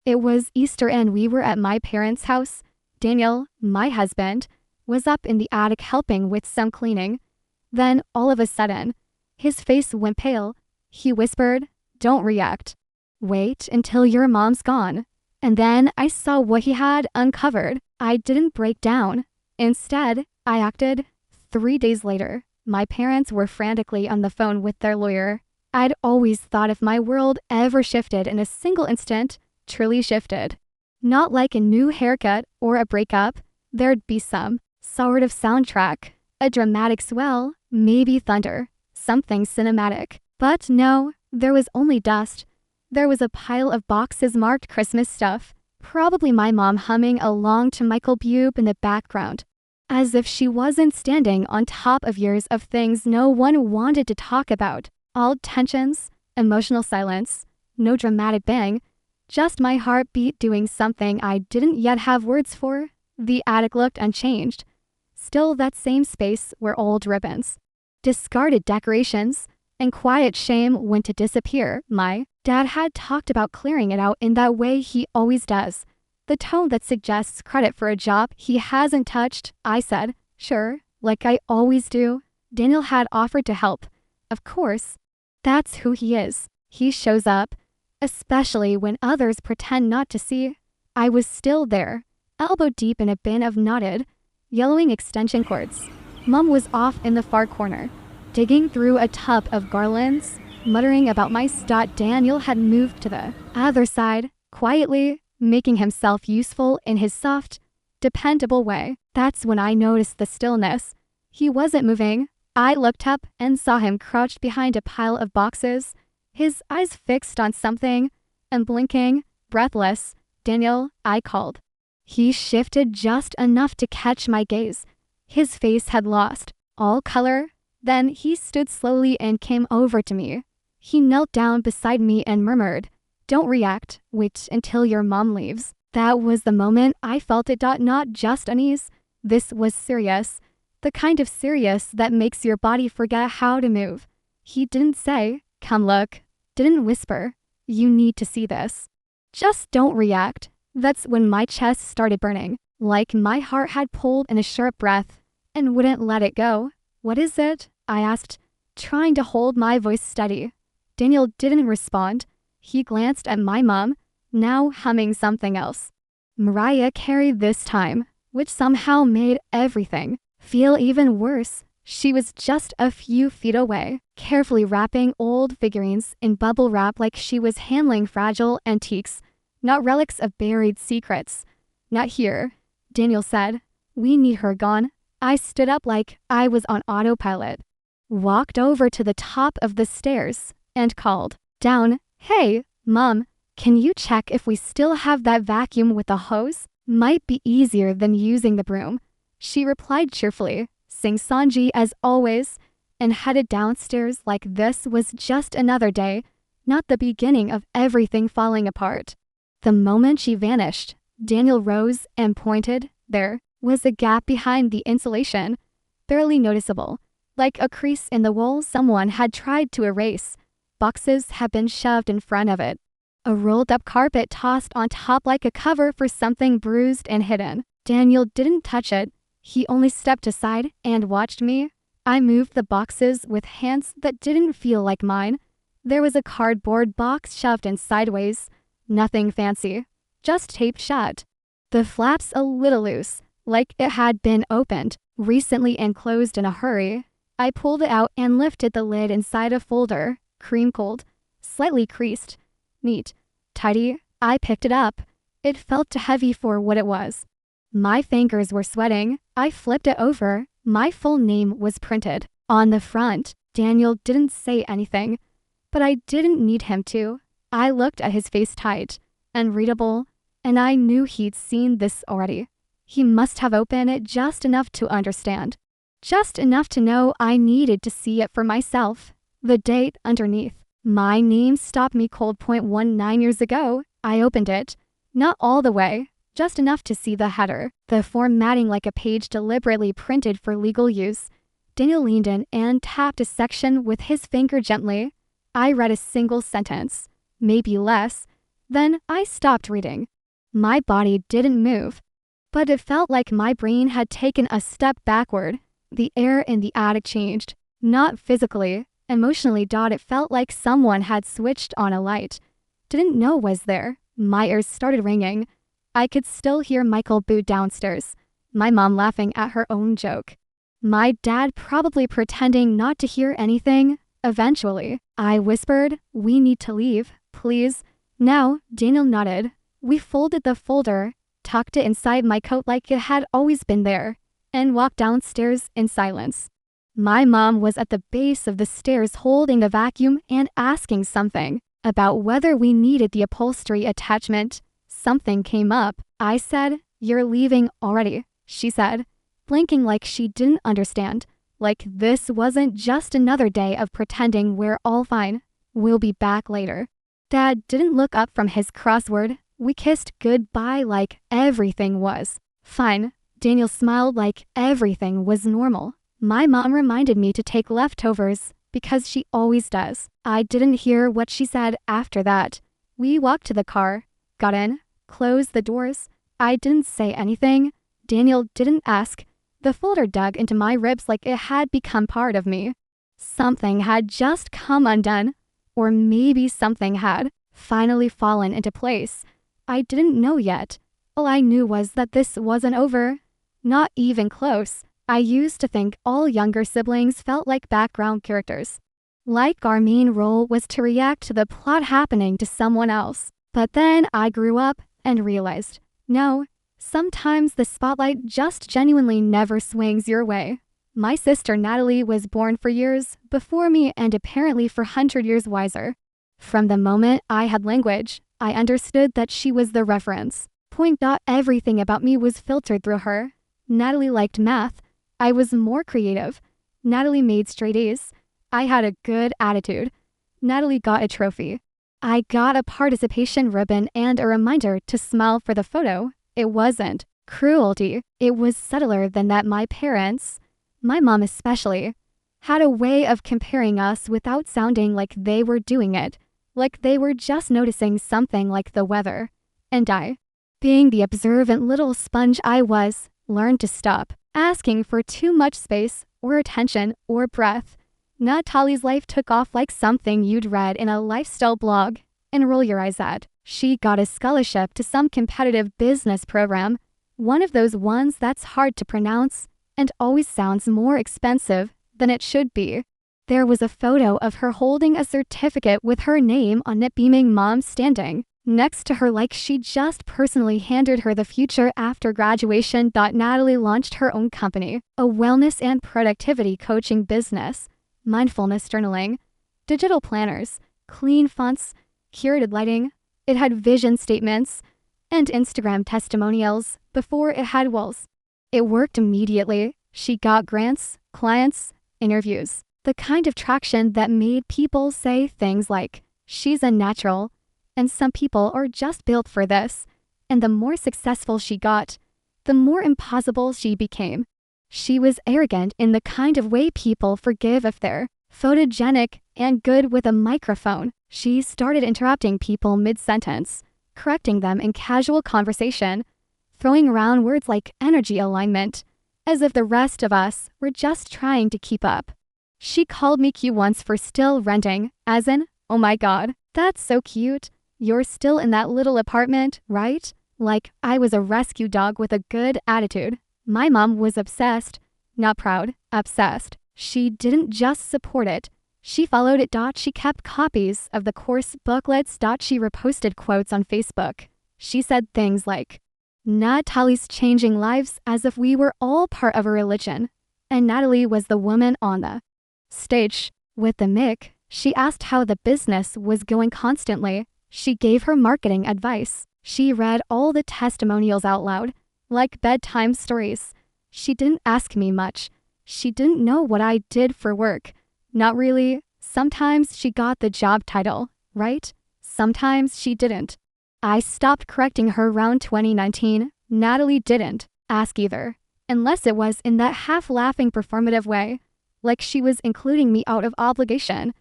It was Easter and we were at my parents' house. Daniel, my husband, was up in the attic helping with some cleaning. Then, all of a sudden, his face went pale. He whispered, "Don't react. Wait until your mom's gone." And then I saw what he had uncovered. I didn't break down. Instead, I acted. 3 days later, my parents were frantically on the phone with their lawyer. I'd always thought if my world ever shifted in a single instant, truly shifted. Not like a new haircut or a breakup, there'd be some sort of soundtrack, a dramatic swell, maybe thunder, something cinematic. But no, there was only dust. There was a pile of boxes marked Christmas stuff, probably my mom humming along to Michael Bublé in the background, as if she wasn't standing on top of years of things no one wanted to talk about. All tensions, emotional silence, no dramatic bang, just my heartbeat doing something I didn't yet have words for. The attic looked unchanged. Still that same space where old ribbons, discarded decorations, and quiet shame went to disappear. My dad had talked about clearing it out in that way he always does. The tone that suggests credit for a job he hasn't touched. I said, "Sure, like I always do." Daniel had offered to help. Of course. That's who he is. He shows up, especially when others pretend not to see. I was still there, elbow deep in a bin of knotted, yellowing extension cords. Mom was off in the far corner, digging through a tub of garlands, muttering about my stot. Daniel had moved to the other side, quietly, making himself useful in his soft, dependable way. That's when I noticed the stillness. He wasn't moving. I looked up and saw him crouched behind a pile of boxes, his eyes fixed on something, and blinking, breathless. "Daniel," I called. He shifted just enough to catch my gaze. His face had lost all color. Then he stood slowly and came over to me. He knelt down beside me and murmured, "Don't react. Wait until your mom leaves." That was the moment I felt it. Not just unease. This was serious. The kind of serious that makes your body forget how to move. He didn't say, "Come look." Didn't whisper, "You need to see this." Just don't react. That's when my chest started burning, like my heart had pulled in a sharp breath and wouldn't let it go. "What is it?" I asked, trying to hold my voice steady. Daniel didn't respond. He glanced at my mom, now humming something else. Mariah Carey this time, which somehow made everything feel even worse. She was just a few feet away, carefully wrapping old figurines in bubble wrap like she was handling fragile antiques, not relics of buried secrets. "Not here," Daniel said. "We need her gone." I stood up like I was on autopilot, walked over to the top of the stairs, and called down, "Hey, Mom, can you check if we still have that vacuum with the hose? Might be easier than using the broom." She replied cheerfully, sing-songy as always, and headed downstairs like this was just another day, not the beginning of everything falling apart. The moment she vanished, Daniel rose and pointed. There was a gap behind the insulation, barely noticeable, like a crease in the wall someone had tried to erase. Boxes had been shoved in front of it. A rolled-up carpet tossed on top like a cover for something bruised and hidden. Daniel didn't touch it. He only stepped aside and watched me. I moved the boxes with hands that didn't feel like mine. There was a cardboard box shoved in sideways. Nothing fancy, just taped shut. The flaps a little loose, like it had been opened recently and closed in a hurry. I pulled it out and lifted the lid inside a folder, cream-cold, slightly creased. Neat, tidy. I picked it up. It felt too heavy for what it was. My fingers were sweating. I flipped it over. My full name was printed on the front. Daniel didn't say anything, but I didn't need him to. I looked at his face, tight, unreadable, and I knew he'd seen this already. He must have opened it just enough to understand. Just enough to know I needed to see it for myself. The date underneath. My name stopped me cold. 19 years ago. I opened it. Not all the way, just enough to see the header. The formatting like a page deliberately printed for legal use. Daniel leaned in and tapped a section with his finger gently. I read a single sentence, maybe less. Then I stopped reading. My body didn't move, but it felt like my brain had taken a step backward. The air in the attic changed, not physically, emotionally. It felt like someone had switched on a light. Didn't know was there. My ears started ringing. I could still hear Michael boo downstairs, my mom laughing at her own joke, my dad probably pretending not to hear anything. Eventually, I whispered, "We need to leave, please." Now, Daniel nodded. We folded the folder, tucked it inside my coat like it had always been there, and walked downstairs in silence. My mom was at the base of the stairs holding the vacuum and asking something about whether we needed the upholstery attachment. Something came up. I said, "You're leaving already," she said, blinking like she didn't understand. Like this wasn't just another day of pretending we're all fine. "We'll be back later." Dad didn't look up from his crossword. We kissed goodbye like everything was fine. Daniel smiled like everything was normal. My mom reminded me to take leftovers because she always does. I didn't hear what she said after that. We walked to the car, got in, closed the doors. I didn't say anything. Daniel didn't ask. The folder dug into my ribs like it had become part of me. Something had just come undone. Or maybe something had finally fallen into place. I didn't know yet. All I knew was that this wasn't over. Not even close. I used to think all younger siblings felt like background characters. Like our main role was to react to the plot happening to someone else. But then I grew up and realized, no, sometimes the spotlight just genuinely never swings your way. My sister Natalie was born for years before me and apparently for 100 years wiser. From the moment I had language, I understood that she was the reference point. Everything about me was filtered through her. Natalie liked math. I was more creative. Natalie made straight A's. I had a good attitude. Natalie got a trophy. I got a participation ribbon and a reminder to smile for the photo. It wasn't cruelty. It was subtler than that. My parents, my mom especially, had a way of comparing us without sounding like they were doing it, like they were just noticing something like the weather. And I, being the observant little sponge I was, learned to stop asking for too much space or attention or breath. Natalie's life took off like something you'd read in a lifestyle blog and roll your eyes at. She got a scholarship to some competitive business program, one of those ones that's hard to pronounce and always sounds more expensive than it should be. There was a photo of her holding a certificate with her name on it, beaming mom standing next to her like she just personally handed her the future after graduation. Natalie launched her own company, a wellness and productivity coaching business, mindfulness journaling, digital planners, clean fonts, curated lighting. It had vision statements and Instagram testimonials before it had walls. It worked immediately. She got grants, clients, interviews, the kind of traction that made people say things like, "She's a natural," and "Some people are just built for this." And the more successful she got, the more impossible she became. She was arrogant in the kind of way people forgive if they're photogenic and good with a microphone. She started interrupting people mid-sentence, correcting them in casual conversation, throwing around words like energy alignment, as if the rest of us were just trying to keep up. She called me cute once for still renting, as in, "Oh my god, that's so cute. You're still in that little apartment, right?" Like I was a rescue dog with a good attitude. My mom was obsessed, not proud, obsessed. She didn't just support it. She followed it. She kept copies of the course booklets. She reposted quotes on Facebook. She said things like, "Natalie's changing lives," as if we were all part of a religion. And Natalie was the woman on the stage with the mic. She asked how the business was going constantly. She gave her marketing advice. She read all the testimonials out loud, like bedtime stories. She didn't ask me much. She didn't know what I did for work. Not really. Sometimes she got the job title, right? Sometimes she didn't. I stopped correcting her around 2019. Natalie didn't ask either, unless it was in that half-laughing performative way, like she was including me out of obligation.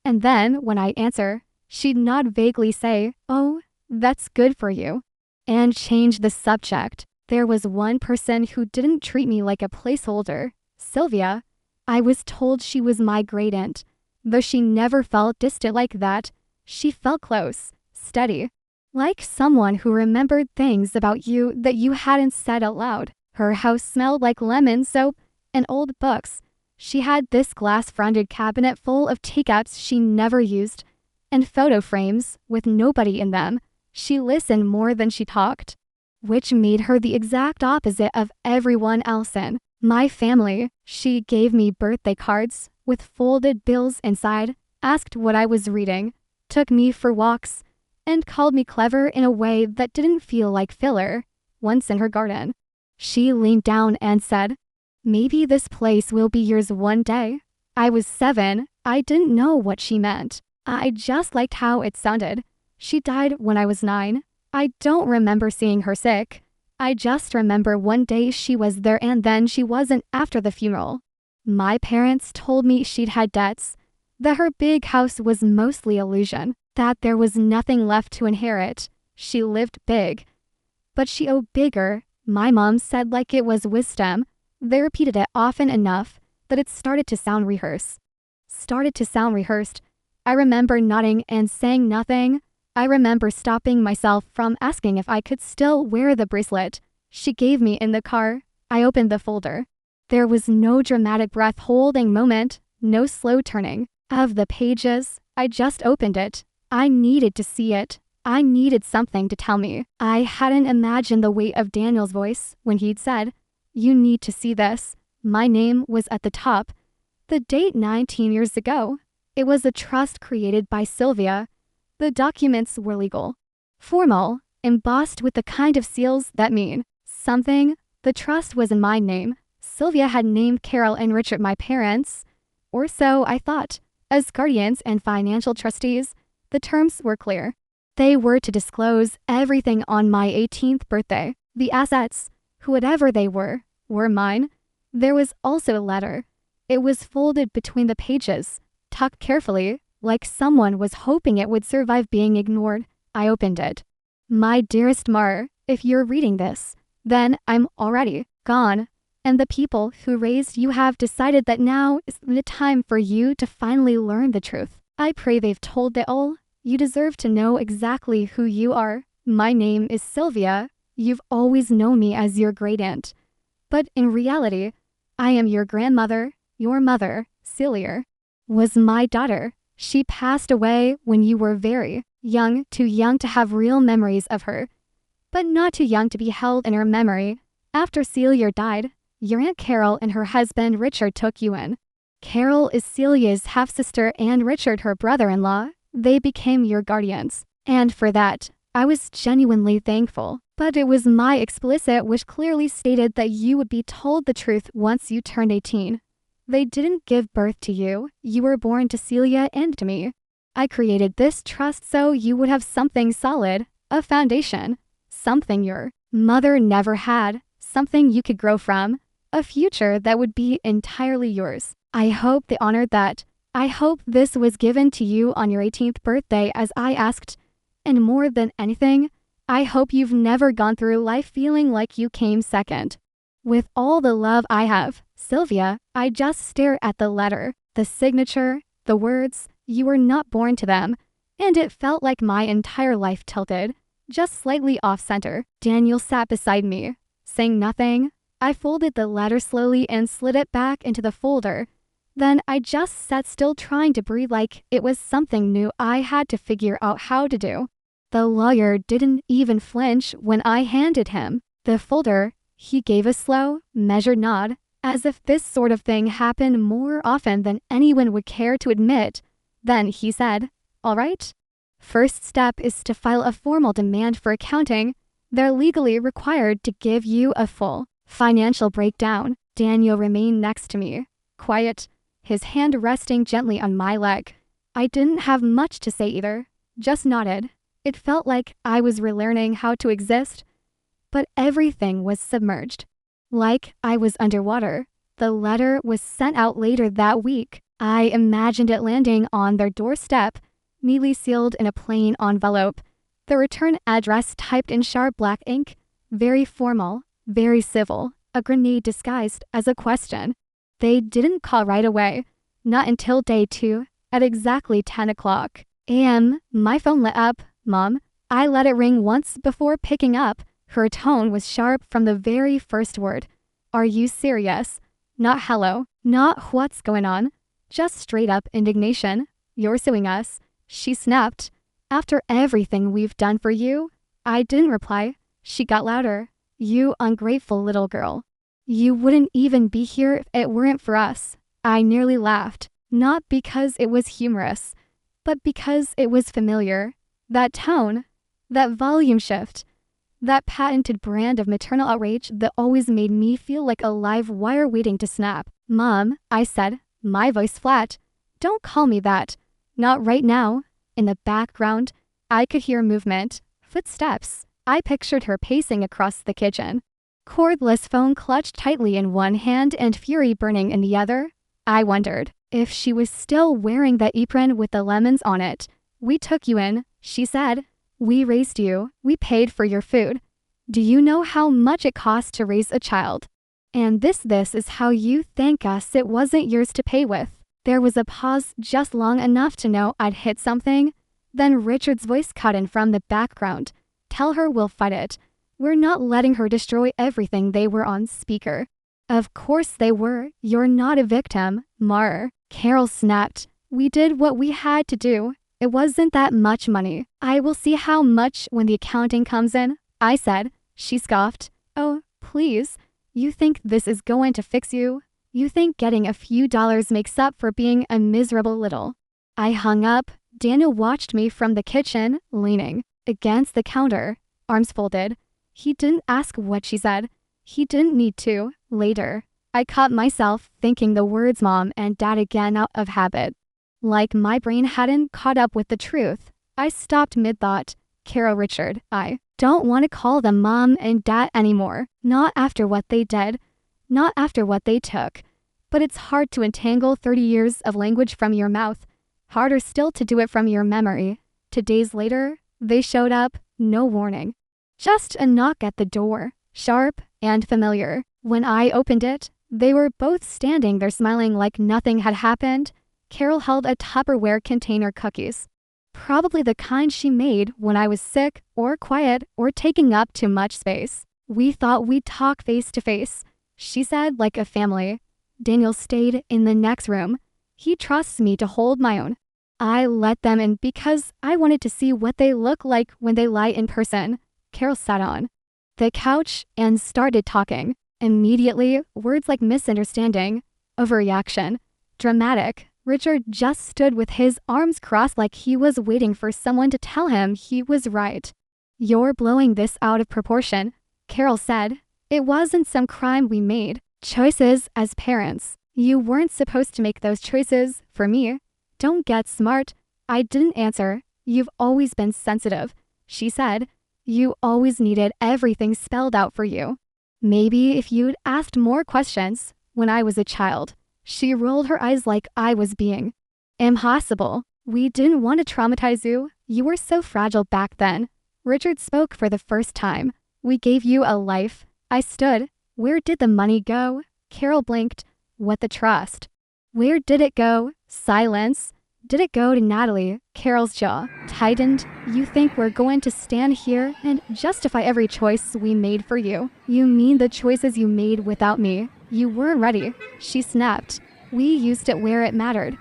And then, when I answer, she'd nod vaguely, say, "Oh, That's good for you. And change the subject. There was one person who didn't treat me like a placeholder. Sylvia. I was told she was my great aunt. Though she never felt distant like that, she felt close, steady. Like someone who remembered things about you that you hadn't said out loud. Her house smelled like lemon soap and old books. She had this glass-fronted cabinet full of teacups she never used, and photo frames with nobody in them. She listened more than she talked, which made her the exact opposite of everyone else in my family. She gave me birthday cards with folded bills inside, asked what I was reading, took me for walks, and called me clever in a way that didn't feel like filler. Once in her garden, she leaned down and said, "Maybe this place will be yours one day." I was 7. I didn't know what she meant. I just liked how it sounded. She died when I was 9. I don't remember seeing her sick. I just remember one day she was there and then she wasn't after the funeral. My parents told me she'd had debts, that her big house was mostly illusion, that there was nothing left to inherit. She lived big, but she owed bigger. My mom said like it was wisdom. They repeated it often enough that it started to sound rehearsed. I remember nodding and saying nothing. I remember stopping myself from asking if I could still wear the bracelet she gave me in the car. I opened the folder. There was no dramatic breath-holding moment, no slow turning of the pages. I just opened it. I needed to see it. I needed something to tell me. I hadn't imagined the weight of Daniel's voice when he'd said, "You need to see this." My name was at the top. The date 19 years ago. It was a trust created by Sylvia. The documents were legal, formal, embossed with the kind of seals that mean something. The trust was in my name. Sylvia had named Carol and Richard, my parents, or so I thought. As guardians and financial trustees, the terms were clear. They were to disclose everything on my 18th birthday. The assets, whatever they were mine. There was also a letter. It was folded between the pages, tucked carefully, like someone was hoping it would survive being ignored. I opened it. "My dearest Mar, if you're reading this, then I'm already gone. And the people who raised you have decided that now is the time for you to finally learn the truth. I pray they've told it all. You deserve to know exactly who you are. My name is Sylvia. You've always known me as your great aunt. But in reality, I am your grandmother. Your mother, Celia, was my daughter. She passed away when you were very young, too young to have real memories of her, but not too young to be held in her memory. After Celia died, your Aunt Carol and her husband Richard took you in. Carol is Celia's half-sister and Richard her brother-in-law. They became your guardians. And for that, I was genuinely thankful. But it was my explicit wish clearly stated that you would be told the truth once you turned 18. They didn't give birth to you. You were born to Celia and to me. I created this trust so you would have something solid, a foundation, something your mother never had, something you could grow from, a future that would be entirely yours. I hope they honored that. I hope this was given to you on your 18th birthday as I asked. And more than anything, I hope you've never gone through life feeling like you came second. With all the love I have, Sylvia. I just stare at the letter, the signature, the words. You were not born to them. And it felt like my entire life tilted, just slightly off-center. Daniel sat beside me, saying nothing. I folded the letter slowly and slid it back into the folder. Then I just sat still, trying to breathe like it was something new I had to figure out how to do. The lawyer didn't even flinch when I handed him the folder. He gave a slow, measured nod, as if this sort of thing happened more often than anyone would care to admit. Then he said, "All right. First step is to file a formal demand for accounting. They're legally required to give you a full financial breakdown." Daniel remained next to me, quiet, his hand resting gently on my leg. I didn't have much to say either, just nodded. It felt like I was relearning how to exist, but everything was submerged. Like I was underwater. The letter was sent out later that week. I imagined it landing on their doorstep, neatly sealed in a plain envelope. The return address typed in sharp black ink. Very formal, very civil, a grenade disguised as a question. They didn't call right away. Not until day 2, at exactly 10 o'clock a.m., my phone lit up. Mom, I let it ring once before picking up. Her tone was sharp from the very first word. Are you serious? Not hello, not what's going on. Just straight up indignation. You're suing us, she snapped. After everything we've done for you? I didn't reply. She got louder. You ungrateful little girl. You wouldn't even be here if it weren't for us. I nearly laughed, not because it was humorous, but because it was familiar. That tone, that volume shift, that patented brand of maternal outrage that always made me feel like a live wire waiting to snap. Mom, I said, my voice flat. Don't call me that. Not right now. In the background, I could hear movement, footsteps. I pictured her pacing across the kitchen. Cordless phone clutched tightly in one hand and fury burning in the other. I wondered if she was still wearing that apron with the lemons on it. We took you in, she said. We raised you. We paid for your food. Do you know how much it costs to raise a child? And this is how you thank us it wasn't yours to pay with. There was a pause just long enough to know I'd hit something. Then Richard's voice cut in from the background. Tell her we'll fight it. We're not letting her destroy everything. They were on speaker. Of course they were. You're not a victim, Mar. Carol snapped. We did what we had to do. It wasn't that much money. I will see how much when the accounting comes in, I said. She scoffed. Oh, please. You think this is going to fix you? You think getting a few dollars makes up for being a miserable little? I hung up. Daniel watched me from the kitchen, leaning against the counter, arms folded. He didn't ask what she said. He didn't need to. Later, I caught myself thinking the words mom and dad again out of habit. Like my brain hadn't caught up with the truth. I stopped mid-thought. Carol Richard, I don't want to call them mom and dad anymore. Not after what they did. Not after what they took. But it's hard to untangle 30 years of language from your mouth. Harder still to do it from your memory. 2 days later, they showed up, no warning. Just a knock at the door, sharp and familiar. When I opened it, they were both standing there smiling like nothing had happened. Carol held a Tupperware container cookies. Probably the kind she made when I was sick or quiet or taking up too much space. We thought we'd talk face to face, she said, like a family. Daniel stayed in the next room. He trusts me to hold my own. I let them in because I wanted to see what they look like when they lie in person. Carol sat on the couch and started talking. Immediately, words like misunderstanding, overreaction, dramatic. Richard just stood with his arms crossed like he was waiting for someone to tell him he was right. You're blowing this out of proportion, Carol said. It wasn't some crime we made. Choices as parents. You weren't supposed to make those choices for me. Don't get smart. I didn't answer. You've always been sensitive, she said. You always needed everything spelled out for you. Maybe if you'd asked more questions when I was a child. She rolled her eyes like I was being impossible. We didn't want to traumatize you. You were so fragile back then. Richard spoke for the first time. We gave you a life. I stood. Where did the money go? Carol blinked. What the trust? Where did it go? Silence. Did it go to Natalie? Carol's jaw tightened. You think we're going to stand here and justify every choice we made for you? You mean the choices you made without me? You weren't ready, she snapped. We used it where it mattered.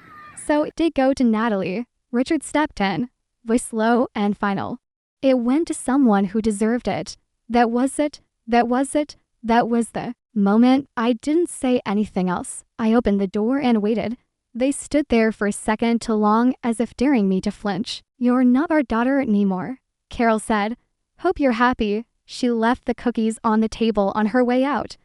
So it did go to Natalie. Richard stepped in, voice low and final. It went to someone who deserved it. That was it. That was it. That was the moment. I didn't say anything else. I opened the door and waited. They stood there for a second too long, as if daring me to flinch. You're not our daughter anymore, Carol said. Hope you're happy. She left the cookies on the table on her way out.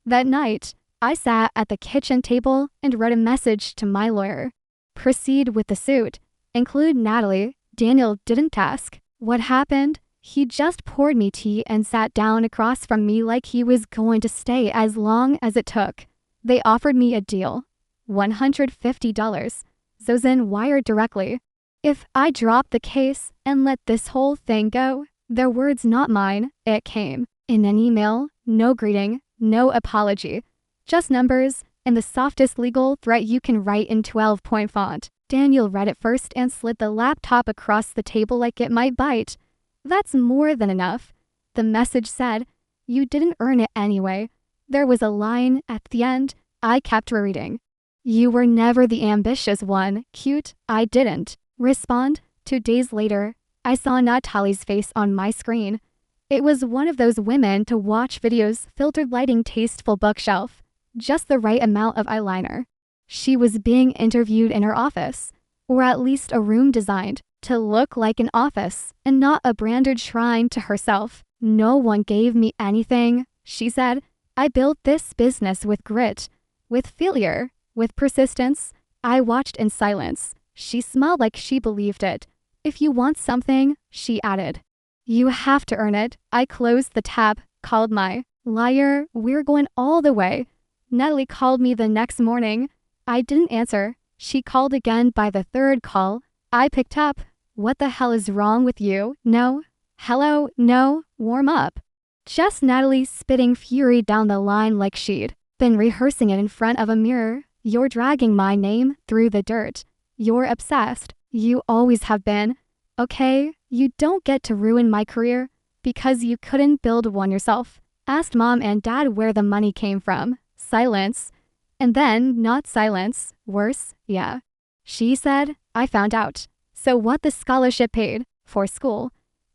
That night, I sat at the kitchen table and wrote a message to my lawyer. Proceed with the suit. Include Natalie. Daniel didn't ask what happened. He just poured me tea and sat down across from me like he was going to stay as long as it took. They offered me a deal. $150. Zozin wired directly. If I drop the case and let this whole thing go, their words not mine, it came. In an email, no greeting, no apology. Just numbers and the softest legal threat you can write in 12-point font. Daniel read it first and slid the laptop across the table like it might bite. That's more than enough. The message said, "You didn't earn it anyway." There was a line at the end. I kept reading. "You were never the ambitious one, cute." I didn't respond. 2 days later, I saw Natalie's face on my screen. It was one of those women to watch videos, filtered lighting, tasteful bookshelf, just the right amount of eyeliner. She was being interviewed in her office, or at least a room designed to look like an office and not a branded shrine to herself. "No one gave me anything," she said. "I built this business with grit, with failure, with persistence." I watched in silence. She smiled like she believed it. "If you want something," she added, "you have to earn it." I closed the tab, called my lawyer. "We're going all the way." Natalie called me the next morning. I didn't answer. She called again by the third call. I picked up. "What the hell is wrong with you?" "No." "Hello?" "No." "Warm up." Just Natalie spitting fury down the line like she'd been rehearsing it in front of a mirror. "You're dragging my name through the dirt. You're obsessed. You always have been. Okay, you don't get to ruin my career because you couldn't build one yourself." Asked mom and dad where the money came from. Silence. And then, not silence, worse, yeah. She said, "I found out." So what? The scholarship paid for school.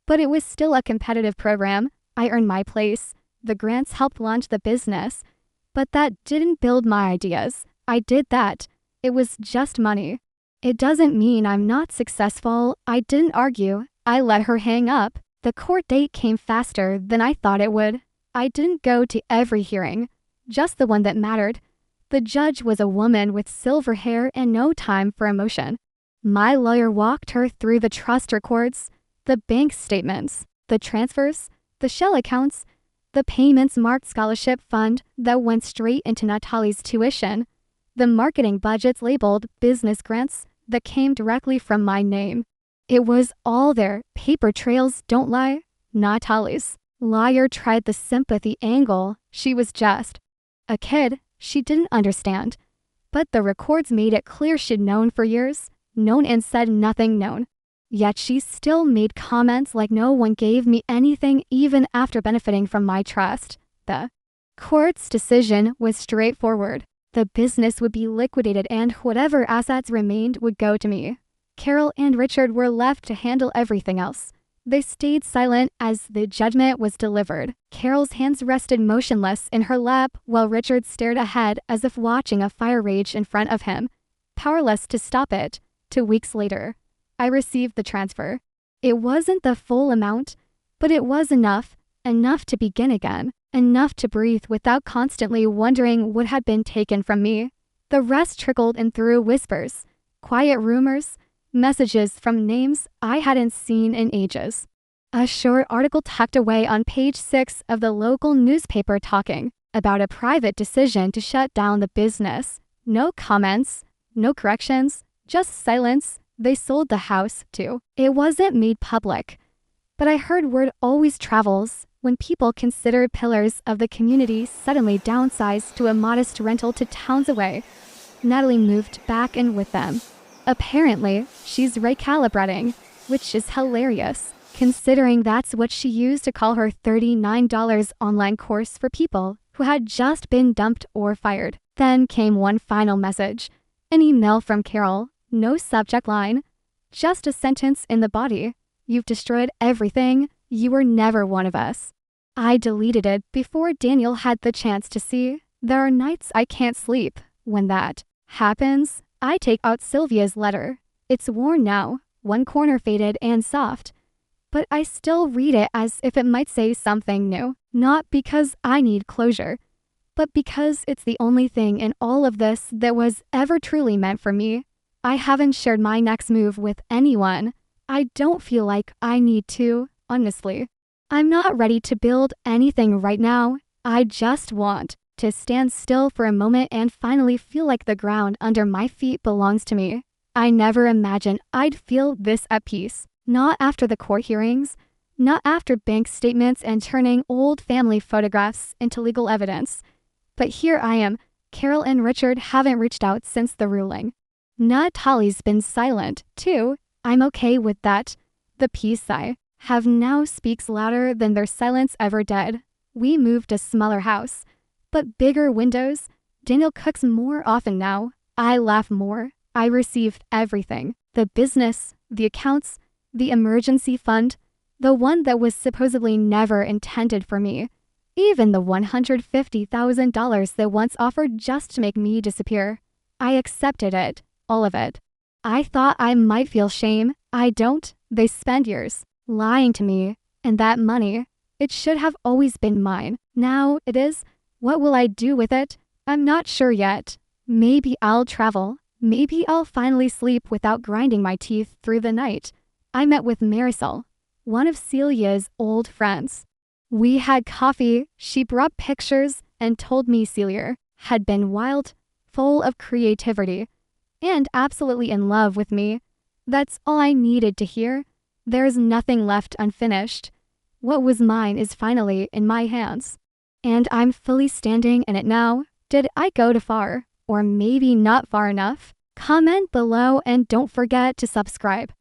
But it was still a competitive program. I earned my place. The grants helped launch the business. But that didn't build my ideas. I did that. It was just money. It doesn't mean I'm not successful. I didn't argue. I let her hang up. The court date came faster than I thought it would. I didn't go to every hearing, just the one that mattered. The judge was a woman with silver hair and no time for emotion. My lawyer walked her through the trust records, the bank statements, the transfers, the shell accounts, the payments marked scholarship fund that went straight into Natalie's tuition, the marketing budgets labeled business grants that came directly from my name. It was all there. Paper trails don't lie. Natalie's lawyer tried the sympathy angle. She was just a kid. She didn't understand. But the records made it clear she'd known for years, known and said nothing known. Yet she still made comments like no one gave me anything even after benefiting from my trust. The court's decision was straightforward. The business would be liquidated and whatever assets remained would go to me. Carol and Richard were left to handle everything else. They stayed silent as the judgment was delivered. Carol's hands rested motionless in her lap while Richard stared ahead as if watching a fire rage in front of him, powerless to stop it. 2 weeks later, I received the transfer. It wasn't the full amount, but it was enough to begin again, enough to breathe without constantly wondering what had been taken from me. The rest trickled in through whispers, quiet rumors, messages from names I hadn't seen in ages. A short article tucked away on page 6 of the local newspaper talking about a private decision to shut down the business. No comments, no corrections, just silence. They sold the house, too. It wasn't made public, but I heard word always travels when people considered pillars of the community suddenly downsized to a modest rental to towns away. Natalie moved back in with them. Apparently, she's recalibrating, which is hilarious, considering that's what she used to call her $39 online course for people who had just been dumped or fired. Then came one final message, an email from Carol, no subject line, just a sentence in the body. "You've destroyed everything. You were never one of us." I deleted it before Daniel had the chance to see. There are nights I can't sleep when that happens. I take out Sylvia's letter. It's worn now, one corner faded and soft, but I still read it as if it might say something new. Not because I need closure, but because it's the only thing in all of this that was ever truly meant for me. I haven't shared my next move with anyone. I don't feel like I need to, honestly. I'm not ready to build anything right now. I just want to stand still for a moment and finally feel like the ground under my feet belongs to me. I never imagined I'd feel this at peace. Not after the court hearings, not after bank statements and turning old family photographs into legal evidence. But here I am. Carol and Richard haven't reached out since the ruling. Natalie's been silent, too. I'm okay with that. The peace I have now speaks louder than their silence ever did. We moved a smaller house, but bigger windows. Daniel cooks more often now. I laugh more. I received everything. The business, the accounts, the emergency fund, the one that was supposedly never intended for me. Even the $150,000 they once offered just to make me disappear. I accepted it, all of it. I thought I might feel shame. I don't. They spend years lying to me, and that money, it should have always been mine. Now it is. What will I do with it? I'm not sure yet. Maybe I'll travel. Maybe I'll finally sleep without grinding my teeth through the night. I met with Marisol, one of Celia's old friends. We had coffee. She brought pictures and told me Celia had been wild, full of creativity, and absolutely in love with me. That's all I needed to hear. There's nothing left unfinished. What was mine is finally in my hands. And I'm fully standing in it now. Did I go too far? Or maybe not far enough? Comment below and don't forget to subscribe.